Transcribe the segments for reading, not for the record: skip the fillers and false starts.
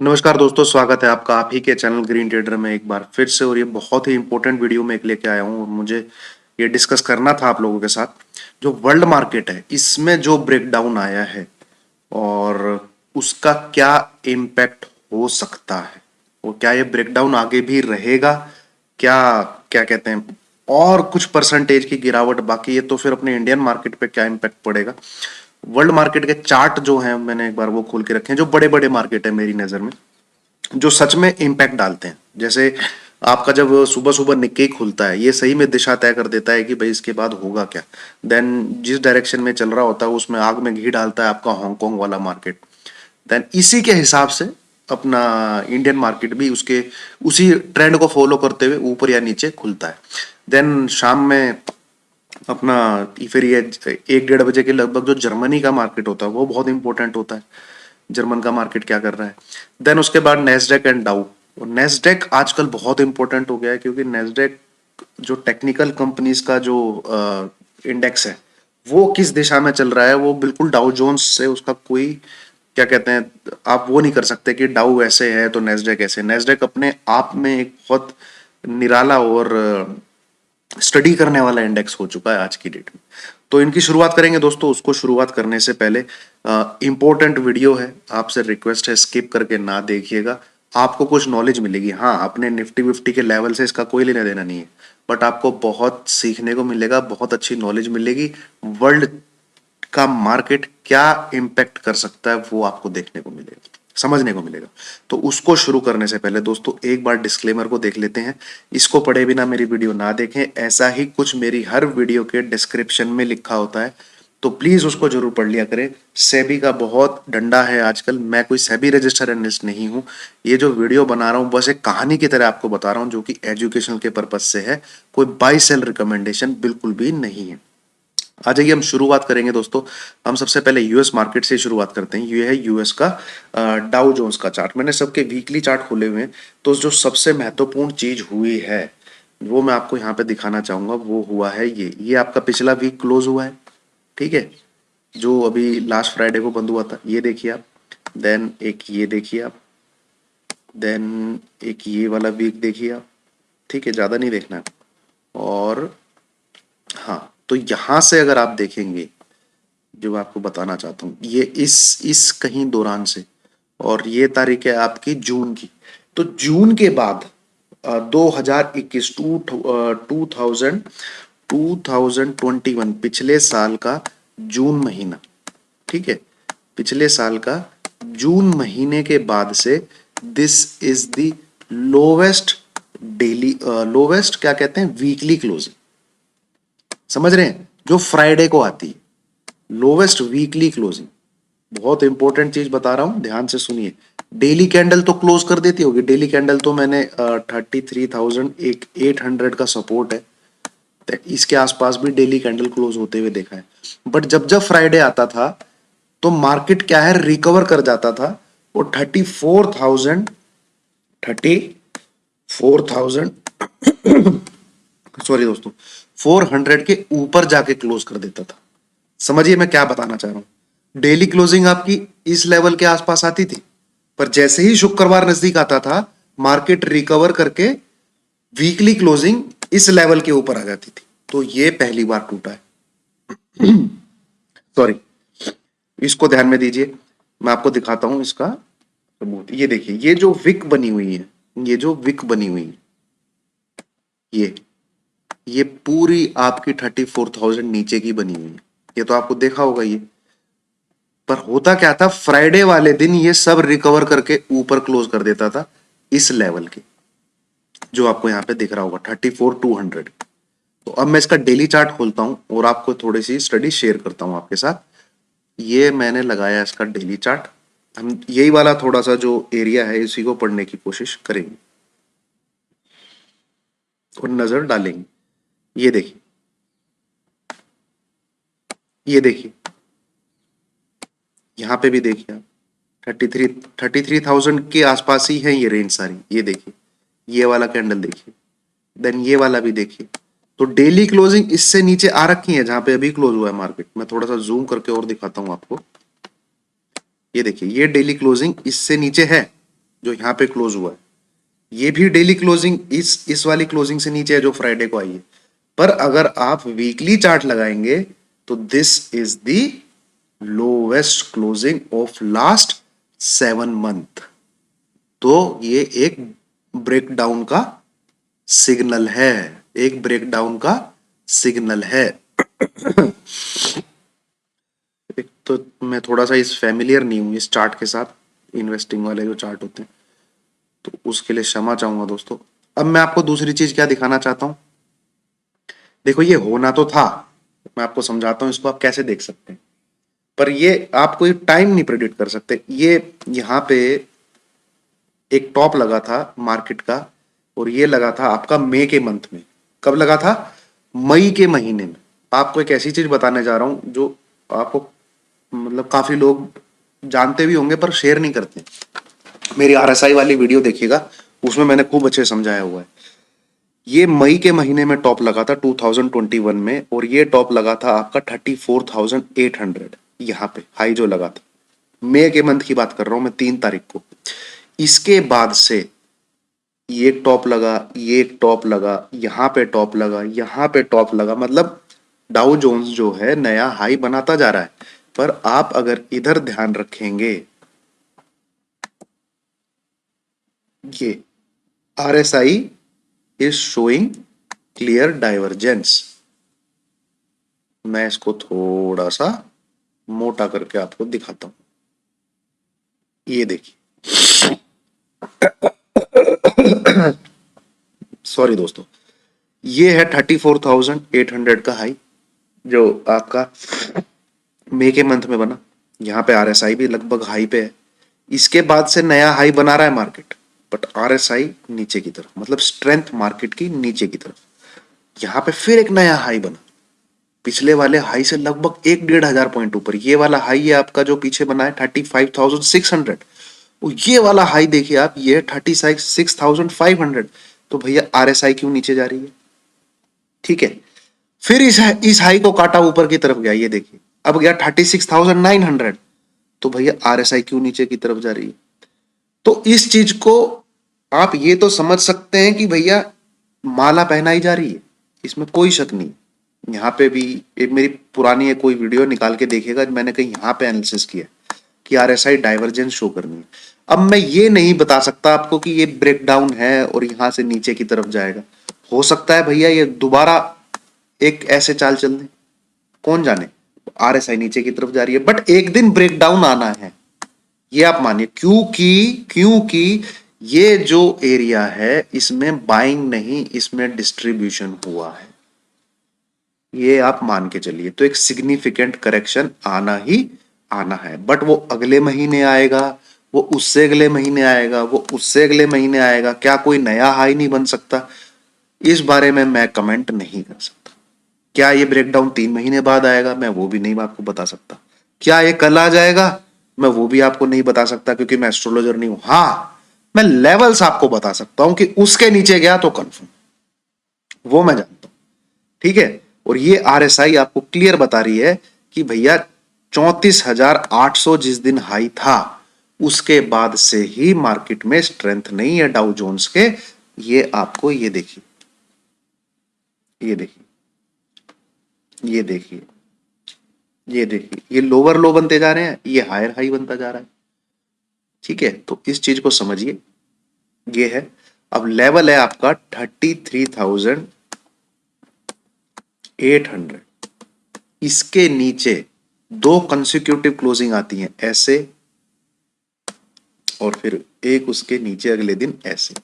नमस्कार दोस्तों, स्वागत है आपका आप ही के चैनल ग्रीन ट्रेडर में एक बार फिर से। और ये बहुत ही इंपॉर्टेंट वीडियो में एक लेके आया हूँ और मुझे ये डिस्कस करना था आप लोगों के साथ। जो वर्ल्ड मार्केट है इसमें जो ब्रेकडाउन आया है और उसका क्या इम्पैक्ट हो सकता है, और क्या ये ब्रेकडाउन आगे भी रहेगा, क्या क्या कहते हैं, और कुछ परसेंटेज की गिरावट बाकी है, तो फिर अपने इंडियन मार्केट पे क्या इम्पैक्ट पड़ेगा। वर्ल्ड मार्केट के चार्ट जो हैं मैंने एक बार वो खोल के रखे हैं, जो बड़े बड़े मार्केट है मेरी नज़र में, जो सच में इम्पैक्ट डालते हैं। जैसे आपका जब सुबह सुबह निक्केई खुलता है, ये सही में दिशा तय कर देता है कि भाई इसके बाद होगा क्या। देन जिस डायरेक्शन में चल रहा होता है उसमें आग में घी डालता है आपका हांगकांग वाला मार्केट। देन इसी के हिसाब से अपना इंडियन मार्केट भी उसके उसी ट्रेंड को फॉलो करते हुए ऊपर या नीचे खुलता है। देन शाम में अपना फिर ये 1-1:30 बजे के लगभग जो जर्मनी का मार्केट होता है वो बहुत इंपॉर्टेंट होता है। जर्मन का मार्केट क्या कर रहा है। देन उसके बाद नेस्डेक एंड डाउ। और नेस्डेक आजकल बहुत इंपॉर्टेंट हो गया है, क्योंकि नेस्डेक जो टेक्निकल कंपनीज का जो इंडेक्स है वो किस दिशा में चल रहा है, वो बिल्कुल डाउ जोन्स से उसका कोई क्या कहते हैं, आप वो नहीं कर सकते कि डाउ ऐसे है तो नेस्डेक ऐसे। नेस्डेक अपने आप में एक बहुत निराला और स्टडी करने वाला इंडेक्स हो चुका है आज की डेट में। तो इनकी शुरुआत करेंगे दोस्तों। उसको शुरुआत करने से पहले इंपॉर्टेंट वीडियो है, आपसे रिक्वेस्ट है स्किप करके ना देखिएगा। आपको कुछ नॉलेज मिलेगी, हाँ अपने निफ्टी विफ्टी के लेवल से इसका कोई लेना देना नहीं है, बट आपको बहुत सीखने को मिलेगा, बहुत अच्छी नॉलेज मिलेगी। वर्ल्ड का मार्केट क्या इम्पैक्ट कर सकता है वो आपको देखने को मिलेगा, समझने को मिलेगा। तो उसको शुरू करने से पहले दोस्तों एक बार डिस्क्लेमर को देख लेते हैं। इसको पढ़े बिना मेरी वीडियो ना देखें, ऐसा ही कुछ मेरी हर वीडियो के डिस्क्रिप्शन में लिखा होता है, तो प्लीज उसको जरूर पढ़ लिया करें। सेबी का बहुत डंडा है आजकल, मैं कोई सेबी रजिस्टर्ड एनालिस्ट नहीं हूं। ये जो वीडियो बना रहा हूं बस एक कहानी की तरह आपको बता रहा हूं, जो कि एजुकेशनल के पर्पज से है, कोई बाई सेल रिकमेंडेशन बिल्कुल भी नहीं है। आ जाइए हम शुरुआत करेंगे दोस्तों। हम सबसे पहले यूएस मार्केट से शुरुआत करते हैं। ये है यूएस का डाउ जोन्स का चार्ट। मैंने सबके वीकली चार्ट खोले हुए हैं। तो जो सबसे महत्वपूर्ण चीज हुई है वो मैं आपको यहाँ पे दिखाना चाहूंगा। वो हुआ है ये आपका पिछला वीक क्लोज हुआ है, ठीक है, जो अभी लास्ट फ्राइडे को बंद हुआ था, ये देखिए आप। देन एक ये देखिए आप। देन एक ये वाला वीक देखिए आप, ठीक है, ज्यादा नहीं देखना है। और हाँ, तो यहां से अगर आप देखेंगे, जो मैं आपको बताना चाहता हूँ, ये इस कहीं दौरान से, और ये तारीख है आपकी जून की। तो जून के बाद 2021 2021 पिछले साल का जून महीना, ठीक है, पिछले साल का जून महीने के बाद से this is the lowest daily, lowest क्या कहते हैं, वीकली क्लोजिंग। समझ रहे हैं, जो फ्राइडे को आती है लोवेस्ट वीकली क्लोजिंग। बहुत इंपॉर्टेंट चीज बता रहा हूं, ध्यान से सुनिए। डेली कैंडल तो क्लोज कर देती होगी, डेली कैंडल तो मैंने 33,800 का सपोर्ट है, तो इसके आसपास भी डेली कैंडल क्लोज होते हुए देखा है। बट जब जब फ्राइडे आता था तो मार्केट क्या है, रिकवर कर जाता था, और 34,000 सॉरी दोस्तों, 400 के ऊपर जाके क्लोज कर देता था। समझिए मैं क्या बताना चाह रहा हूं। डेली क्लोजिंग आपकी इस लेवल के आसपास आती थी, पर जैसे ही शुक्रवार नजदीक आता था मार्केट रिकवर करके वीकली क्लोजिंग इस लेवल के ऊपर आ जाती थी। तो ये पहली बार टूटा है। सॉरी, इसको ध्यान में दीजिए, मैं आपको दिखाता हूं इसका सबूत। ये देखिए, ये जो विक बनी हुई है, ये जो विक बनी हुई है, ये पूरी आपकी 34,000 नीचे की बनी हुई है। ये तो आपको देखा होगा ये। पर होता क्या था, फ्राइडे वाले दिन ये सब रिकवर करके ऊपर क्लोज कर देता था इस लेवल के, जो आपको यहां पे दिख रहा होगा 34,200। तो अब मैं इसका डेली चार्ट खोलता हूं और आपको थोड़ी सी स्टडी शेयर करता हूं आपके साथ। ये मैंने लगाया इसका डेली चार्ट। हम यही वाला थोड़ा सा जो एरिया है इसी को पढ़ने की कोशिश करेंगे और नजर डालेंगे। ये देखिए, ये देखिए, यहां पे भी देखिए आप, 33,000 के आसपास ही है ये रेंज सारी। ये देखिए, ये वाला कैंडल देखिए, देन ये वाला भी देखिए। तो डेली क्लोजिंग इससे नीचे आ रखी है जहां पे अभी क्लोज हुआ है मार्केट। मैं थोड़ा सा जूम करके और दिखाता हूं आपको। ये देखिए, ये डेली क्लोजिंग इससे नीचे है, जो यहाँ पे क्लोज हुआ है, ये भी डेली क्लोजिंग इस वाली क्लोजिंग से नीचे है जो फ्राइडे को आई है। पर अगर आप वीकली चार्ट लगाएंगे तो this is the lowest closing of last 7 month. तो ये एक ब्रेकडाउन का सिग्नल है, एक ब्रेकडाउन का सिग्नल है। एक तो मैं थोड़ा सा इस फैमिलियर नहीं हूं इस चार्ट के साथ, इन्वेस्टिंग वाले जो चार्ट होते हैं, तो उसके लिए क्षमा चाहूंगा दोस्तों। अब मैं आपको दूसरी चीज क्या दिखाना चाहता हूं, देखो ये होना तो था, मैं आपको समझाता हूं इसको आप कैसे देख सकते हैं। पर ये आप कोई टाइम नहीं प्रेडिक्ट कर सकते। ये यहाँ पे एक टॉप लगा था मार्केट का, और ये लगा था आपका मई के मंथ में। कब लगा था? मई के महीने में। आपको एक ऐसी चीज बताने जा रहा हूं जो आपको मतलब काफी लोग जानते भी होंगे पर शेयर नहीं करते। मेरी आरएसआई वाली वीडियो देखिएगा, उसमें मैंने खूब अच्छे समझाया हुआ है। ये मई के महीने में टॉप लगा था 2021 में, और ये टॉप लगा था आपका 34,800, यहाँ पे हाई जो लगा था। मई के मंथ की बात कर रहा हूं मैं, 3 तारीख को। इसके बाद से ये टॉप लगा, ये टॉप लगा, यहाँ पे टॉप लगा, यहाँ पे टॉप लगा, मतलब डाउ जोन्स जो है नया हाई बनाता जा रहा है। पर आप अगर इधर ध्यान रखेंगे, ये RSI is showing clear divergence. मैं इसको थोड़ा सा मोटा करके आपको दिखाता हूं, ये देखिए। सॉरी दोस्तों, ये है 34,800 का हाई जो आपका मई के मंथ में बना। यहाँ पे आरएसआई भी लगभग हाई पे है। इसके बाद से नया हाई बना रहा है मार्केट, बट आरएसआई नीचे की तरफ, मतलब स्ट्रेंथ मार्केट की नीचे की तरफ। यहाँ पे फिर एक नया हाई बना, पिछले वाले हाई से लगभग 1-1.5 हजार पॉइंट ऊपर। ये वाला हाई है आपका जो पीछे बना है 35,600। ये वाला हाई देखिए आप, ये 36,500। तो भैया आरएसआई क्यों नीचे जा रही है? ठीक है, फिर इस हाई को काटा ऊपर की तरफ गया, ये देखिए अब गया 36,900। तो भैया आरएसआई क्यों नीचे की तरफ जा रही है? तो इस चीज को आप ये तो समझ सकते हैं कि भैया माला पहनाई जा रही है, इसमें कोई शक नहीं। यहाँ पे भी एक मेरी पुरानी एक कोई वीडियो निकाल के देखिएगा, मैंने कहीं यहाँ पे एनालिसिस किया कि आरएसआई डाइवर्जेंस शो करनी है। अब मैं ये नहीं बता सकता आपको कि ये ब्रेक डाउन है और यहां से नीचे की तरफ जाएगा। हो सकता है भैया ये दोबारा एक ऐसे चाल चल दे, कौन जाने। आरएसआई नीचे की तरफ जा रही है, बट एक दिन ब्रेक डाउन आना है, ये आप मानिए। क्योंकि क्योंकि ये जो एरिया है इसमें बाइंग नहीं, इसमें डिस्ट्रीब्यूशन हुआ है, ये आप मान के चलिए। तो एक सिग्निफिकेंट करेक्शन आना ही आना है, बट वो अगले महीने आएगा, वो उससे अगले महीने आएगा, वो उससे अगले महीने आएगा। क्या कोई नया हाई नहीं बन सकता? इस बारे में मैं कमेंट नहीं कर सकता। क्या ये ब्रेकडाउन 3 महीने बाद आएगा? मैं वो भी नहीं आपको बता सकता। क्या ये कल आ जाएगा? मैं वो भी आपको नहीं बता सकता, क्योंकि मैं एस्ट्रोलॉजर नहीं हूं। हाँ, मैं लेवल्स आपको बता सकता हूं कि उसके नीचे गया तो कंफर्म, वो मैं जानता हूं। ठीक है, और ये आरएसआई आपको क्लियर बता रही है कि भैया 34,800 जिस दिन हाई था, उसके बाद से ही मार्केट में स्ट्रेंथ नहीं है डाउ जोन्स के। ये आपको ये देखिए, ये देखिए, ये देखिए, ये देखिए, ये लोअर लो बनते जा रहे हैं, ये हायर हाई बनता जा रहा है। ठीक है, तो इस चीज को समझिए, ये है। अब लेवल है आपका 33,800। इसके नीचे 2 कंसेक्यूटिव क्लोजिंग आती हैं ऐसे, और फिर एक उसके नीचे अगले दिन ऐसे।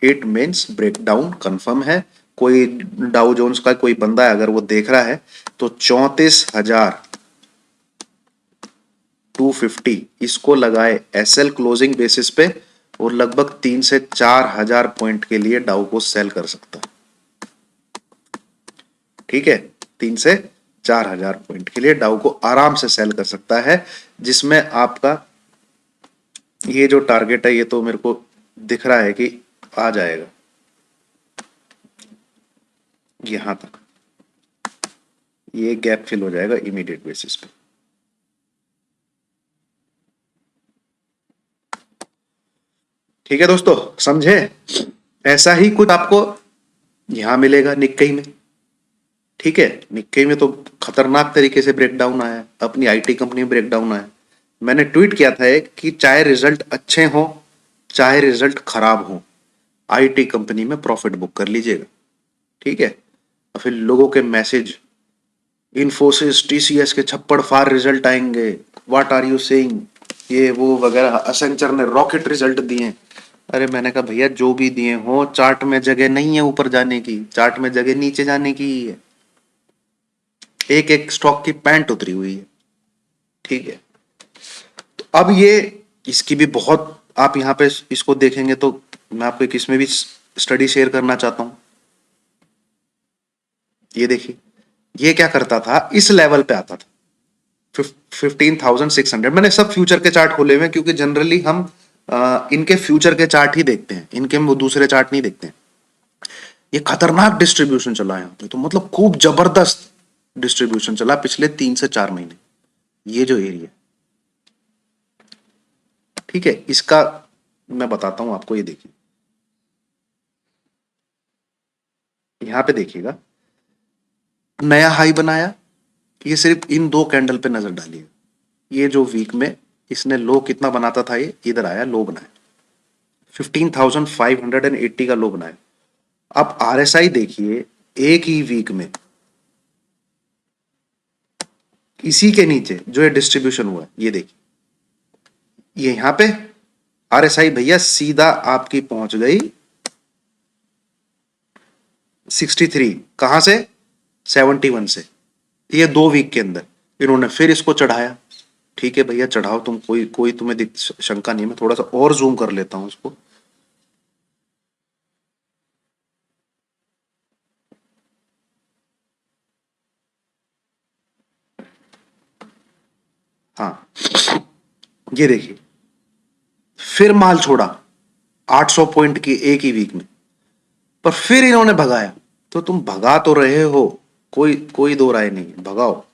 इट मीन्स ब्रेकडाउन कंफर्म है। कोई डाउ जोन्स का कोई बंदा है अगर वो देख रहा है, तो 34,250 इसको लगाए एसएल क्लोजिंग बेसिस पे, और लगभग 3 से 4 हजार पॉइंट के लिए डाउ को सेल कर सकता है। ठीक है, 3 से 4 हजार पॉइंट के लिए डाउ को आराम से सेल कर सकता है, जिसमें आपका ये जो टारगेट है ये तो मेरे को दिख रहा है कि आ जाएगा यहां तक, ये गैप फिल हो जाएगा इमीडिएट बेसिस पे। ठीक है दोस्तों, समझे? ऐसा ही कुछ आपको यहां मिलेगा निक्कई में। ठीक है, निक्कई में तो खतरनाक तरीके से ब्रेकडाउन आया है, अपनी आईटी कंपनी में ब्रेकडाउन आया है। मैंने ट्वीट किया था एक कि चाहे रिजल्ट अच्छे हो चाहे रिजल्ट खराब हो, आईटी कंपनी में प्रॉफिट बुक कर लीजिएगा। ठीक है, और फिर लोगों के मैसेज, इन्फोसिस टीसीएस के छप्पड़ फाड़ रिजल्ट आएंगे, व्हाट आर यू सेइंग, ये वो वगैरह, असेंचर ने रॉकेट रिजल्ट दिए। अरे मैंने कहा भैया जो भी दिए हो, चार्ट में जगह नहीं है ऊपर जाने की, चार्ट में जगह नीचे जाने की ही है। एक एक स्टॉक की पैंट उतरी हुई है। ठीक है, तो अब ये इसकी भी बहुत, आप यहां पे इसको देखेंगे तो मैं आपको एक इसमें भी स्टडी शेयर करना चाहता हूं। ये देखिए, ये क्या करता था, इस लेवल पे आता था 15,600। मैंने सब फ्यूचर के चार्ट खोले हुए हैं क्योंकि जनरली हम इनके फ्यूचर के चार्ट ही देखते हैं, इनके हम वो दूसरे चार्ट नहीं देखते हैं। ये खतरनाक डिस्ट्रीब्यूशन चला यहाँ पे, तो मतलब खूब जबरदस्त डिस्ट्रीब्यूशन चला पिछले 3 से 4 महीने, ये जो एरिया। ठीक है, इसका मैं बताता हूं आपको, ये देखिए यहां पे देखिएगा, नया हाई बनाया। ये सिर्फ इन दो कैंडल पे नजर डालिए, ये जो वीक में इसने लो कितना बनाता था, ये इधर आया लो बनाया, 15,580 का लो बनाया। आप आरएसआई देखिए, एक ही वीक में इसी के नीचे जो ये डिस्ट्रीब्यूशन हुआ है, ये देखिए, ये यहां पे आरएसआई भैया सीधा आपकी पहुंच गई 63, कहां से, 71 से। ये 2 वीक के अंदर इन्होंने फिर इसको चढ़ाया। ठीक है भैया चढ़ाओ तुम, कोई कोई तुम्हें शंका नहीं है। मैं थोड़ा सा और जूम कर लेता हूं इसको। हाँ, ये देखिए, फिर माल छोड़ा 800 पॉइंट की एक ही वीक में, पर फिर इन्होंने भगाया। तो तुम भगा तो रहे हो, कोई कोई दो राय नहीं है, भगाओ।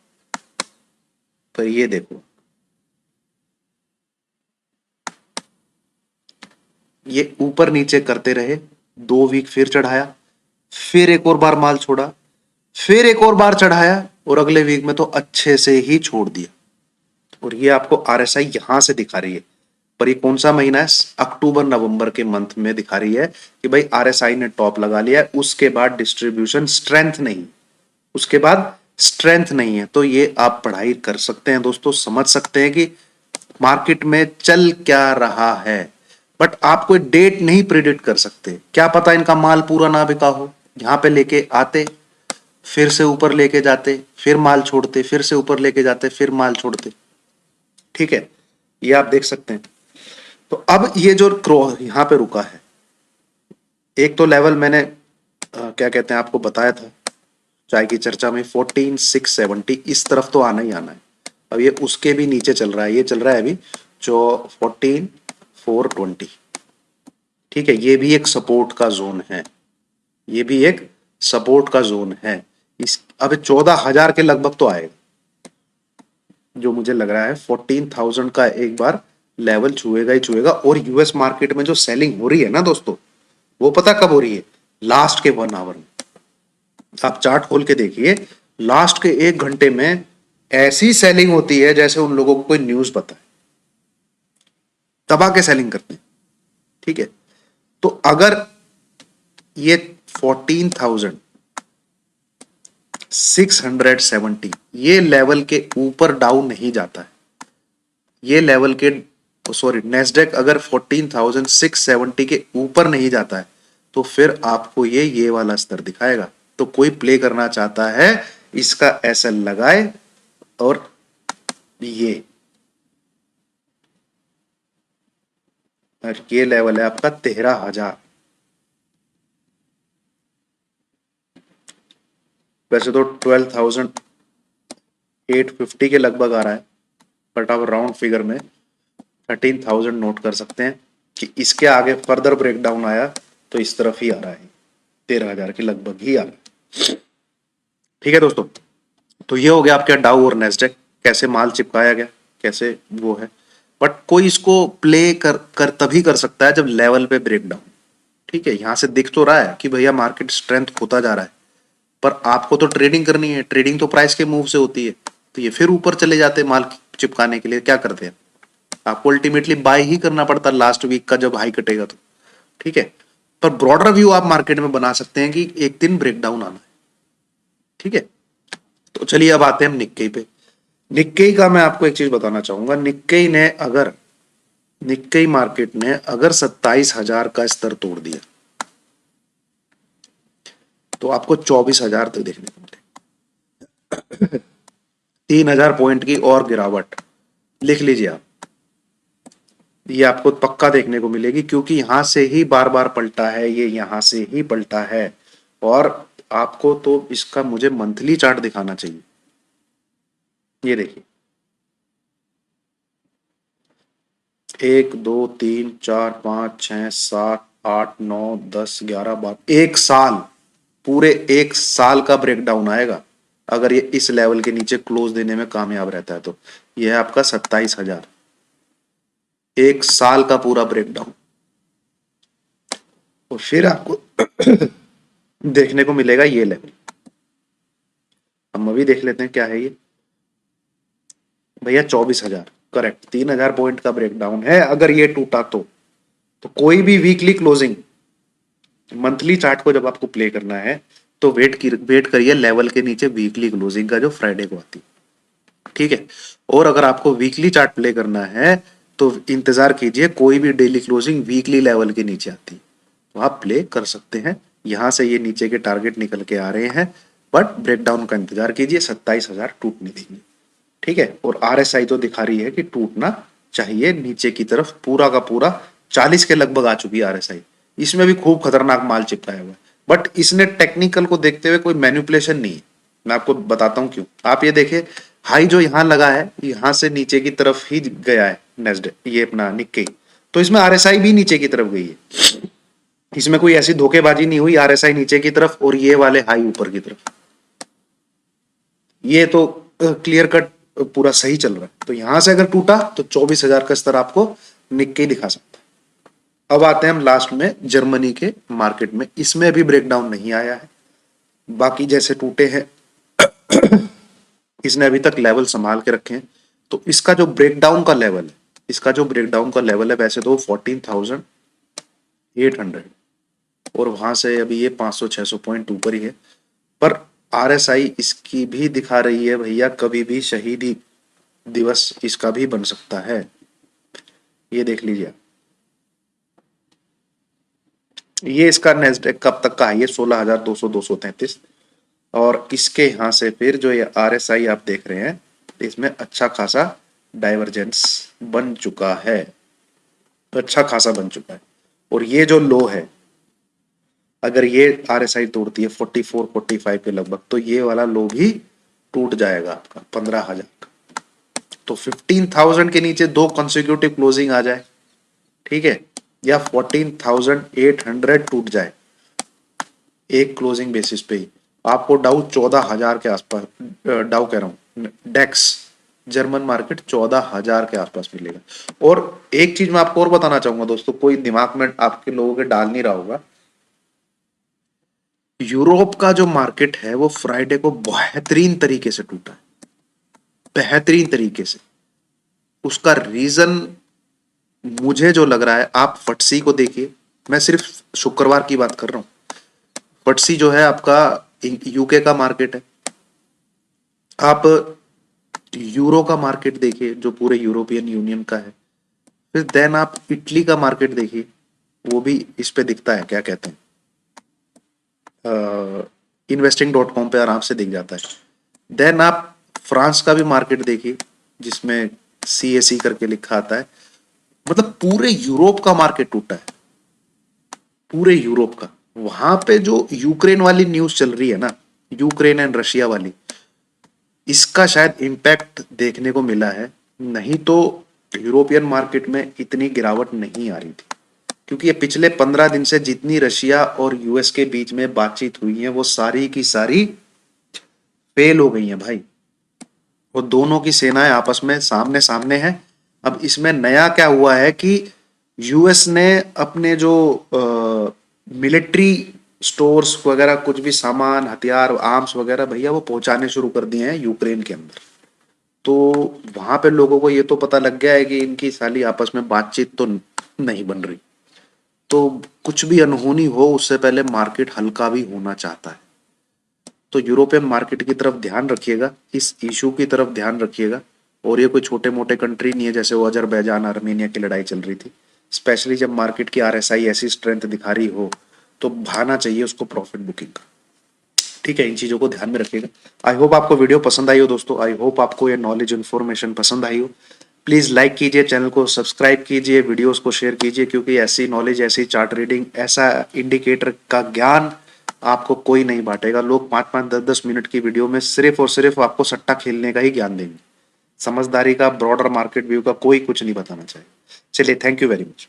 पर ये देखो, ये ऊपर नीचे करते रहे, 2 वीक फिर चढ़ाया, फिर एक और बार माल छोड़ा, फिर एक और बार चढ़ाया, और अगले वीक में तो अच्छे से ही छोड़ दिया। और ये आपको आरएसआई यहां से दिखा रही है, पर ये कौन सा महीना है, अक्टूबर नवंबर के मंथ में दिखा रही है कि भाई आरएसआई ने टॉप लगा लिया है। उसके बाद डिस्ट्रीब्यूशन स्ट्रेंथ नहीं, उसके बाद स्ट्रेंथ नहीं है। तो ये आप पढ़ाई कर सकते हैं दोस्तों, समझ सकते हैं कि मार्केट में चल क्या रहा है, बट आप कोई डेट नहीं प्रिडिक्ट कर सकते। क्या पता इनका माल पूरा ना बिका हो, यहां पे लेके आते, फिर से ऊपर लेके जाते, फिर माल छोड़ते, फिर से ऊपर लेके जाते, फिर माल छोड़ते। ठीक है, ये आप देख सकते हैं। तो अब ये जो क्रो यहां पे रुका है, एक तो लेवल मैंने क्या कहते हैं आपको बताया था चाय की चर्चा में, 14,670, इस तरफ तो आना ही आना है। अब ये उसके भी नीचे चल रहा है, ये चल रहा है अभी जो 14,420। ठीक है, ये भी एक सपोर्ट का जोन है, ये भी एक सपोर्ट का जोन है। इस अब 14,000 के लगभग तो आएगा, जो मुझे लग रहा है 14,000 का एक बार लेवल छुएगा ही छुएगा। और यूएस मार्केट में जो सेलिंग हो रही है ना दोस्तों, वो पता कब हो रही है, लास्ट के 1 आवर में। आप चार्ट खोल के देखिए, लास्ट के 1 घंटे में ऐसी सेलिंग होती है जैसे उन लोगों को कोई न्यूज पता है, दबा के सेलिंग करते हैं। ठीक है, तो अगर ये 14,670 ये लेवल के ऊपर डाउन नहीं जाता है, ये लेवल के, सॉरी नेस्डेक अगर 14,670 के ऊपर नहीं जाता है, तो फिर आपको ये वाला स्तर दिखाएगा। तो कोई प्ले करना चाहता है इसका एसएल लगाए, और ये लेवल है आपका 13,000। वैसे तो 12,850 के लगभग आ रहा है, बट आप राउंड फिगर में 13,000 नोट कर सकते हैं कि इसके आगे फर्दर ब्रेकडाउन आया तो इस तरफ ही आ रहा है, 13,000 के लगभग ही आ रहा है। ठीक है दोस्तों, तो ये हो गया आपका डाउ और नेस्डेक, कैसे माल चिपकाया गया, कैसे वो है। बट कोई इसको प्ले कर तभी कर सकता है जब लेवल पे ब्रेकडाउन। ठीक है, यहां से दिख तो रहा है कि भैया मार्केट स्ट्रेंथ होता जा रहा है, पर आपको तो ट्रेडिंग करनी है, ट्रेडिंग तो प्राइस के मूव से होती है। तो ये फिर ऊपर चले जाते माल चिपकाने के लिए, क्या करते हैं, आपको अल्टीमेटली बाय ही करना पड़ता लास्ट वीक का जब हाई कटेगा तो। ठीक है, पर ब्रॉडर व्यू आप मार्केट में बना सकते हैं कि एक दिन ब्रेकडाउन आना है। ठीक है, तो चलिए अब आते हैं हम निक्केई पे। निक्केई का मैं आपको एक चीज बताना चाहूंगा, निक्केई मार्केट ने अगर 27,000 का स्तर तोड़ दिया तो आपको 24,000 तक देखने को मिले। 3,000 पॉइंट की और गिरावट लिख लीजिए आप, ये आपको पक्का देखने को मिलेगी, क्योंकि यहां से ही बार बार पलटा है, ये यहां से ही पलटा है। और आपको तो इसका मुझे मंथली चार्ट दिखाना चाहिए। ये देखिए, 1 2 3 4 5 6 7 8 9 10 11 12, एक साल, पूरे एक साल का ब्रेकडाउन आएगा अगर ये इस लेवल के नीचे क्लोज देने में कामयाब रहता है तो। ये है आपका 27,000, एक साल का पूरा ब्रेकडाउन। और फिर आपको देखने को मिलेगा ये लेवल। हम अभी देख लेते हैं क्या है ये भैया, 24,000, करेक्ट। 3,000 पॉइंट का ब्रेकडाउन है, अगर ये टूटा तो कोई भी वीकली क्लोजिंग, मंथली चार्ट को जब आपको प्ले करना है तो वेट करिए लेवल के नीचे वीकली क्लोजिंग का जो फ्राइडे को आती है। ठीक है, और अगर आपको वीकली चार्ट प्ले करना है तो इंतजार कीजिए, कोई भी डेली क्लोजिंग वीकली लेवल के नीचे आती है तो आप प्ले कर सकते हैं। यहां से ये नीचे के टारगेट निकल के आ रहे हैं, बट ब्रेकडाउन का इंतजार कीजिए, 27,000 टूटने दीजिए। ठीक है, और आरएसआई तो दिखा रही है कि टूटना चाहिए नीचे की तरफ, पूरा का पूरा 40 के लगभग आ चुकी है आरएसआई। इसमें भी खूब खतरनाक माल चिपकाया हुआ है, बट इसने टेक्निकल को देखते हुए कोई मैनिपुलेशन नहीं है। मैं आपको बताता हूं क्यों। आप ये देखिए, हाई जो यहां लगा है, यहां से नीचे की तरफ ही गया है नेस्डे, ये अपना निक्केई, तो इसमें आरएसआई भी नीचे की तरफ गई है। इसमें कोई ऐसी धोखेबाजी नहीं हुई, आरएसआई नीचे की तरफ और ये वाले हाई ऊपर की तरफ। ये तो क्लियर कट पूरा सही चल रहा है। तो यहां से अगर टूटा तो 24,000 का स्तर आपको निक्केई दिखा सकता है। अब आते हैं हम लास्ट में जर्मनी के मार्केट में, इसमें अभी ब्रेकडाउन नहीं आया है, बाकी जैसे टूटे हैं इसने अभी तक लेवल संभाल के रखे हैं। तो इसका जो ब्रेकडाउन का लेवल है, वैसे तो 14,800, और वहां से अभी ये 500-600 पॉइंट ऊपर ही है। पर आरएसआई इसकी भी दिखा रही है भैया, कभी भी शहीदी दिवस इसका भी बन सकता है। ये देख लीजिए, ये इसका नेस्डेक कब तक का है, ये 16,200 233। और इसके यहां से फिर जो ये आरएसआई आप देख रहे हैं, इसमें अच्छा खासा डाइवर्जेंस बन चुका है, अच्छा खासा बन चुका है। और ये जो लो है, अगर ये आरएसआई तोड़ती है 44 45 के लगभग, तो ये वाला लो भी टूट जाएगा आपका 15,000 का। तो 15,000 के नीचे दो कंसेक्यूटिव क्लोजिंग आ जाए, ठीक है, या 14,800 टूट जाए एक क्लोजिंग बेसिस पे ही, आपको डाउ 14,000 के आसपास, डाउ कह रहा हूं, डेक्स जर्मन मार्केट 14,000 के आसपास मिलेगा। और एक चीज मैं आपको और बताना चाहूंगा दोस्तों, कोई दिमाग में आपके लोगों के डाल नहीं रहा होगा, यूरोप का जो मार्केट है वो फ्राइडे को बेहतरीन तरीके से टूटा है, बेहतरीन तरीके से। उसका रीजन मुझे जो लग रहा है, आप फटसी को देखिए, मैं सिर्फ शुक्रवार की बात कर रहा हूं। फटसी जो है आपका यूके का मार्केट है, आप यूरो का मार्केट देखिए जो पूरे यूरोपियन यूनियन का है, फिर देन आप इटली का मार्केट देखिए, वो भी इस पे दिखता है, क्या कहते हैं, investing.com पे आराम से दिख जाता है। देन आप फ्रांस का भी मार्केट देखिए जिसमें CAC करके लिखा आता है। मतलब पूरे यूरोप का मार्केट टूटा है, पूरे यूरोप का। वहां पे जो यूक्रेन वाली न्यूज चल रही है ना, यूक्रेन एंड रशिया वाली, इसका शायद इम्पैक्ट देखने को मिला है, नहीं तो यूरोपियन मार्केट में इतनी गिरावट नहीं आ रही थी। क्योंकि ये पिछले 15 दिन से जितनी रशिया और यूएस के बीच में बातचीत हुई है वो सारी की सारी फेल हो गई हैं भाई। वो दोनों की सेनाएं आपस में सामने सामने हैं, अब इसमें नया क्या हुआ है कि यूएस ने अपने जो मिलिट्री स्टोर्स वगैरह कुछ भी सामान हथियार आर्म्स वगैरह भैया वो पहुंचाने शुरू कर दिए हैं यूक्रेन के अंदर। तो वहां पे लोगों को ये तो पता लग गया है कि इनकी साली आपस में बातचीत तो नहीं बन रही। तो कुछ भी अनहोनी हो उससे पहले मार्केट हल्का भी होना चाहता है। तो यूरोपियन मार्केट की तरफ ध्यान रखिएगा, इस इशू की तरफ ध्यान रखिएगा। और ये कोई छोटे मोटे कंट्री नहीं है जैसे वो अजरबैजान आर्मेनिया की लड़ाई चल रही थी। स्पेशली जब मार्केट की आरएसआई ऐसी स्ट्रेंथ दिखा रही हो तो भाना चाहिए उसको प्रॉफिट बुकिंग का। ठीक है, इन चीजों को ध्यान में रखिएगा। आई होप आपको वीडियो पसंद आई हो दोस्तों, आई होप आपको ये नॉलेज इन्फॉर्मेशन पसंद आई हो। प्लीज लाइक कीजिए, चैनल को सब्सक्राइब कीजिए, वीडियोस को शेयर कीजिए, क्योंकि ऐसी नॉलेज, ऐसी चार्ट रीडिंग, ऐसा इंडिकेटर का ज्ञान आपको कोई नहीं बांटेगा। लोग 5-5 10-10 मिनट की वीडियो में सिर्फ और सिर्फ आपको सट्टा खेलने का ही ज्ञान देंगे। समझदारी का, ब्रॉडर मार्केट व्यू का कोई कुछ नहीं बताना चाहिए। चलिए, थैंक यू वेरी मच।